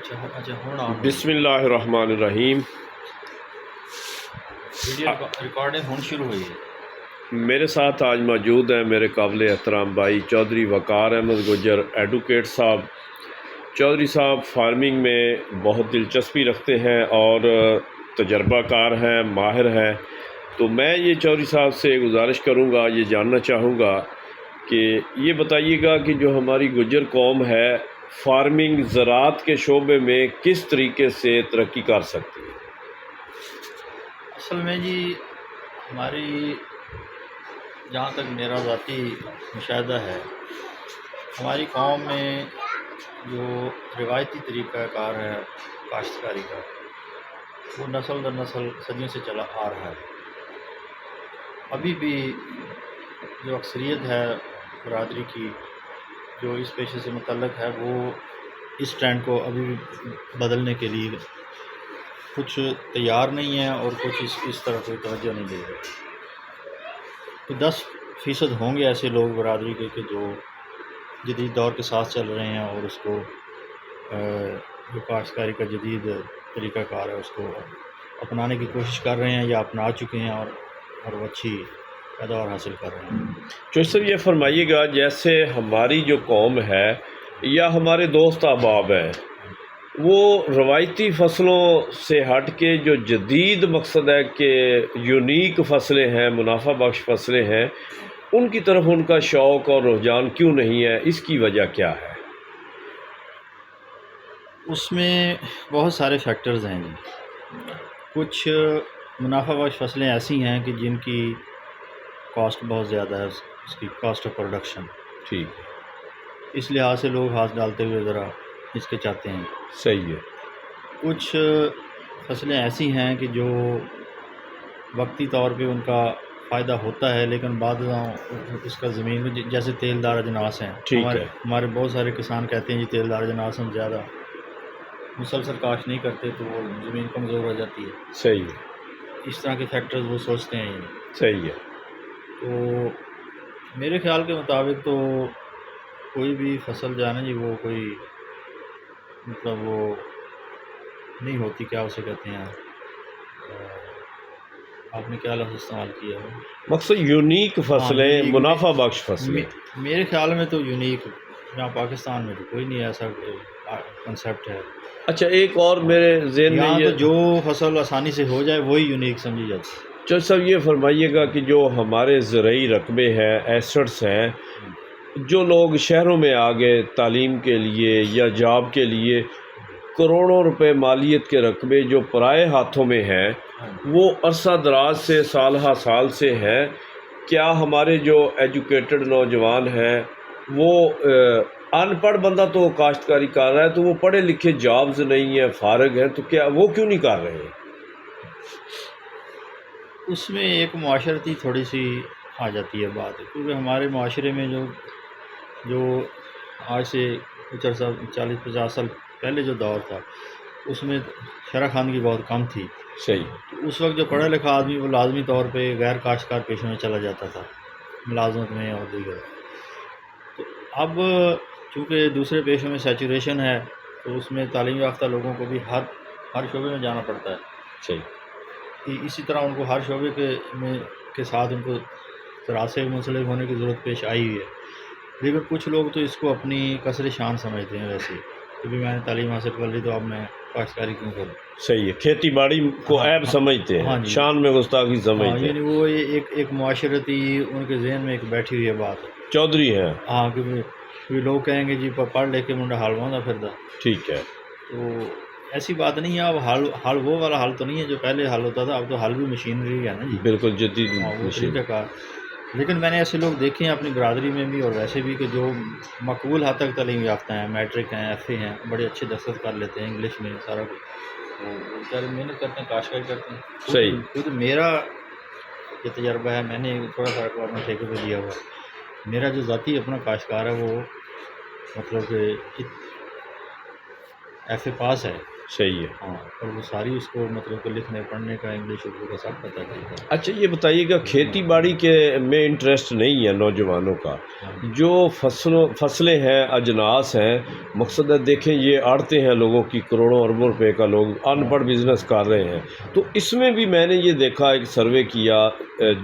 اچھا ہونا بسم اللہ الرحمن الرحیم۔ ویڈیو ریکارڈنگ ہون شروع ہوئی ہے۔ میرے ساتھ آج موجود ہیں میرے قابل احترام بھائی چودھری وقار احمد گجر ایڈوکیٹ صاحب۔ چودھری صاحب فارمنگ میں بہت دلچسپی رکھتے ہیں اور تجربہ کار ہیں، ماہر ہیں۔ تو میں یہ چودھری صاحب سے گزارش کروں گا، یہ جاننا چاہوں گا کہ یہ بتائیے گا کہ جو ہماری گجر قوم ہے فارمنگ زراعت کے شعبے میں کس طریقے سے ترقی کر سکتی ہے؟ اصل میں جی ہماری جہاں تک میرا ذاتی مشاہدہ ہے، ہماری قوم میں جو روایتی طریقہ کار ہے کاشتکاری کا، وہ نسل در نسل صدیوں سے چلا آ رہا ہے۔ ابھی بھی جو اکثریت ہے برادری کی جو اس پیشے سے متعلق ہے، وہ اس ٹرینڈ کو ابھی بھی بدلنے کے لیے کچھ تیار نہیں ہے اور کچھ اس طرح کوئی توجہ نہیں دے رہے۔ تو 10% ہوں گے ایسے لوگ برادری کے کہ جو جدید دور کے ساتھ چل رہے ہیں اور اس کو جو کاشتکاری کا جدید طریقہ کار ہے اس کو اپنانے کی کوشش کر رہے ہیں یا اپنا چکے ہیں اور وہ اچھی پیداوار حاصل کر رہے ہیں۔ چودھری صاحب یہ فرمائیے گا، جیسے ہماری جو قوم ہے یا ہمارے دوست احباب ہیں، وہ روایتی فصلوں سے ہٹ کے جو جدید مقصد ہے کہ یونیک فصلیں ہیں، منافع بخش فصلیں ہیں، ان کی طرف ان کا شوق اور رجحان کیوں نہیں ہے؟ اس کی وجہ کیا ہے؟ اس میں بہت سارے فیکٹرز ہیں جی۔ کچھ منافع بخش فصلیں ایسی ہیں کہ جن کی کاسٹ بہت زیادہ ہے، اس کی کاسٹ آف پروڈکشن، ٹھیک، اس لحاظ سے لوگ ہاتھ ڈالتے ہوئے ذرا ہچکچاتے ہیں۔ صحیح ہے۔ کچھ فصلیں ایسی ہیں کہ جو وقتی طور پہ ان کا فائدہ ہوتا ہے، لیکن بعد اس کا زمین میں جیسے تیل دار اجناس ہیں، ٹھیک ہے۔ ہمارے بہت سارے کسان کہتے ہیں جی تیل دار اجناس ہم زیادہ مسلسل کاشت نہیں کرتے تو وہ زمین کمزور ہو جاتی ہے۔ صحیح ہے، اس طرح کے فیکٹرز وہ سوچتے ہیں۔ صحیح ہے۔ تو میرے خیال کے مطابق تو کوئی بھی فصل جو ہے نا جی وہ کوئی مطلب وہ نہیں ہوتی، کیا اسے کہتے ہیں، آپ نے کیا لفظ استعمال کیا ہے؟ مقصد یونیک فصلیں، منافع بخش فصلیں۔ میرے خیال میں تو یونیک یہاں پاکستان میں تو کوئی نہیں ایسا کنسیپٹ ہے۔ اچھا، ایک اور میرے ذہن میں یہاں یہ تو جو فصل آسانی سے ہو جائے وہی یونیک سمجھی جاتی ہے۔ چودھری صاحب یہ فرمائیے گا کہ جو ہمارے زرعی رقبے ہیں، ایسٹس ہیں، جو لوگ شہروں میں آ گئے تعلیم کے لیے یا جاب کے لیے، کروڑوں روپے مالیت کے رقبے جو پرائے ہاتھوں میں ہیں، وہ عرصہ دراز سے سال ہا سال سے ہیں، کیا ہمارے جو ایجوکیٹڈ نوجوان ہیں وہ ان پڑھ بندہ تو کاشتکاری کر رہا ہے، تو وہ پڑھے لکھے جابز نہیں ہیں، فارغ ہیں، تو کیا وہ کیوں نہیں کر رہے ہیں؟ اس میں ایک معاشرتی تھوڑی سی آ جاتی ہے بات، کیونکہ ہمارے معاشرے میں جو آج سے کچھ عرصہ 40-50 سال پہلے جو دور تھا، اس میں شرح خواندگی بہت کم تھی۔ صحیح۔ تو اس وقت جو پڑھا لکھا آدمی وہ لازمی طور پہ غیر کاشتکار پیشوں میں چلا جاتا تھا، ملازمت میں اور دیگر۔ تو اب چونکہ دوسرے پیشوں میں سیچوریشن ہے، تو اس میں تعلیم یافتہ لوگوں کو بھی ہر شعبے میں جانا پڑتا ہے۔ صحیح۔ اسی طرح ان کو ہر شعبے کے ساتھ ان کو زراعت سے منسلک ہونے کی ضرورت پیش آئی ہوئی ہے، لیکن کچھ لوگ تو اس کو اپنی کسر شان سمجھتے ہیں ویسے کہ بھی میں نے تعلیم حاصل کر لی تو اب میں کاشتکاری کیوں کروں۔ صحیح ہے، کھیتی باڑی کو عیب سمجھتے ہیں، ہاں جی، شان میں گستاخی سمجھتے ہیں۔ یعنی وہ ایک معاشرتی ان کے ذہن میں ایک بیٹھی ہوئی ہے بات۔ چودھری ہیں، ہاں، کہ لوگ کہیں گے جی پڑھ لے کے منڈا حال بوندا پھردا۔ ٹھیک ہے۔ تو ایسی بات نہیں ہے، اب حال وہ والا حال تو نہیں ہے جو پہلے حال ہوتا تھا، اب تو حال بھی مشینری ہے نا جی، بالکل جدید وہ مشین۔ طریقہ کار۔ لیکن میں نے ایسے لوگ دیکھے ہیں اپنی برادری میں بھی اور ویسے بھی کہ جو مقبول حد تک تعلیم یافتہ ہیں، میٹرک ہیں، ایف اے ہیں، بڑے اچھے دستخط کر لیتے ہیں انگلش میں سارا کچھ، وہ بیچارے محنت کرتے ہیں، کاشتکاری کرتے ہیں۔ صحیح۔ خود میرا یہ تجربہ ہے، میں نے تھوڑا سا اپنے ٹھیکے پہ لیا ہوا ہے۔ میرا جو ذاتی اپنا کاشتکار ہے وہ مطلب کہ ایف اے پاس ہے، صحیح ہے. ہاں، اور وہ ساری اس کو مطلب کہ لکھنے پڑھنے کا، انگلش اردو کا سب پتہ چلتا ہے. اچھا یہ بتائیے گا، کھیتی باڑی کے میں انٹرسٹ نہیں ہے نوجوانوں کا؟ ہاں جو فصلیں ہیں، اجناس ہیں، مقصد ہے دیکھیں یہ آڑتیں ہیں لوگوں کی، کروڑوں اربوں روپے کا لوگ ان پڑھ بزنس کر رہے ہیں. تو اس میں بھی میں نے یہ دیکھا، ایک سروے کیا،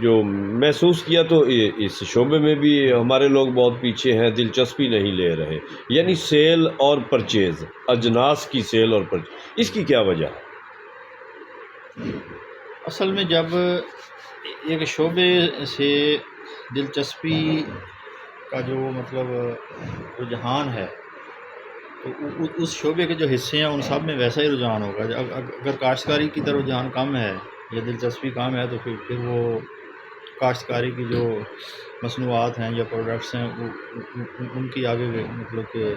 جو محسوس کیا، تو اس شعبے میں بھی ہمارے لوگ بہت پیچھے ہیں، دلچسپی نہیں لے رہے. یعنی سیل اور پرچیز، اجناس کی سیل اور پرچیز، اس کی کیا وجہ ہے؟ اصل میں جب ایک شعبے سے دلچسپی کا جو مطلب رجحان ہے، تو اس شعبے کے جو حصے ہیں ان سب میں ویسا ہی رجحان ہوگا. اگر کاشتکاری کی طرف رجحان کم ہے یا دلچسپی کم ہے، تو پھر وہ کاشتکاری کی جو مصنوعات ہیں یا پروڈکٹس ہیں ان کی آگے مطلب کہ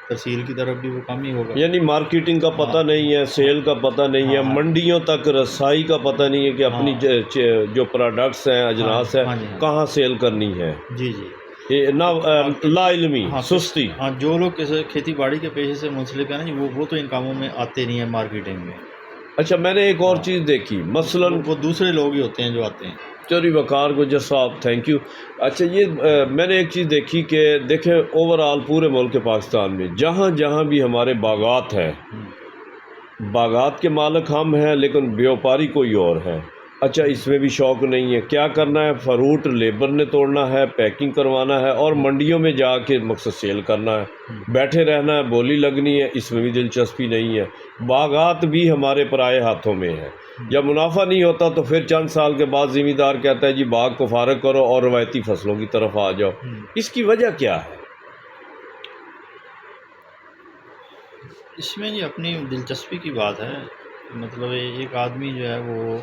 ترسیل کی طرف بھی وہ کم ہی ہوگا. یعنی مارکیٹنگ کا پتہ ہاں نہیں ہے، سیل کا پتہ نہیں ہے، ہاں منڈیوں تک رسائی کا پتہ نہیں ہے کہ اپنی ہاں جو پروڈکٹس ہیں، ہاں اجناس ہے، ہاں جی ہاں کہاں سیل کرنی ہے. جی جی. یہ نہ لا علمی، ہاں سستی. ہاں، جو لوگ کھیتی باڑی کے پیشے سے منسلک ہیں نا جی، وہ تو ان کاموں میں آتے نہیں ہیں مارکیٹنگ میں. اچھا میں نے ایک اور ہاں، چیز دیکھی، مثلاً وہ دوسرے لوگ ہی ہوتے ہیں جو آتے ہیں. چوری وقار گجر صاحب، تھینک یو. اچھا یہ میں نے ایک چیز دیکھی کہ دیکھیں اوور آل پورے ملک پاکستان میں جہاں جہاں بھی ہمارے باغات ہیں، باغات کے مالک ہم ہیں لیکن بیوپاری کوئی اور ہے. اچھا اس میں بھی شوق نہیں ہے. کیا کرنا ہے؟ فروٹ لیبر نے توڑنا ہے، پیکنگ کروانا ہے اور منڈیوں میں جا کے مقصد سیل کرنا ہے، بیٹھے رہنا ہے، بولی لگنی ہے، اس میں بھی دلچسپی نہیں ہے. باغات بھی ہمارے پرائے ہاتھوں میں ہیں. جب منافع نہیں ہوتا تو پھر چند سال کے بعد ذمہ دار کہتا ہے جی باغ کو فارغ کرو اور روایتی فصلوں کی طرف آ جاؤ. اس کی وجہ کیا ہے؟ اس میں جی اپنی دلچسپی کی بات ہے. مطلب ایک آدمی جو ہے وہ